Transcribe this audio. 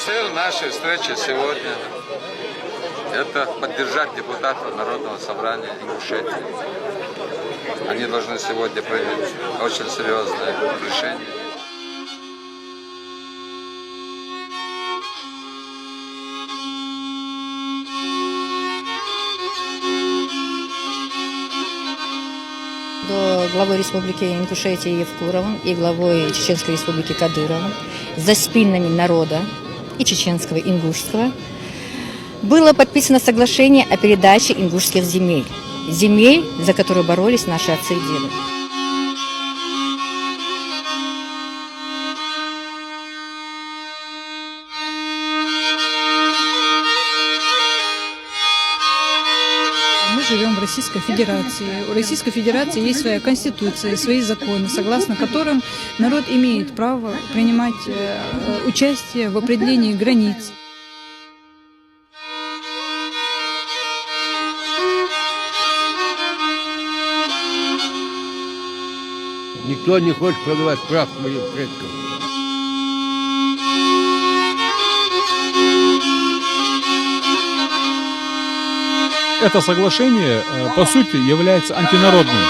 Цель нашей встречи сегодня – это поддержать депутатов Народного собрания Ингушетии. Они должны сегодня принять очень серьезное решение. До главы Республики Ингушетии Евкуровым и главой Чеченской Республики Кадыровым за спинами народа и чеченского, и ингушского было подписано соглашение о передаче ингушских земель. Земель, за которые боролись наши отцы и деды. Мы живем в Российской Федерации. У Российской Федерации есть своя конституция, свои законы, согласно которым народ имеет право принимать участие в определении границ. Никто не хочет продавать прав моим предкам. Это соглашение, по сути, является антинародным.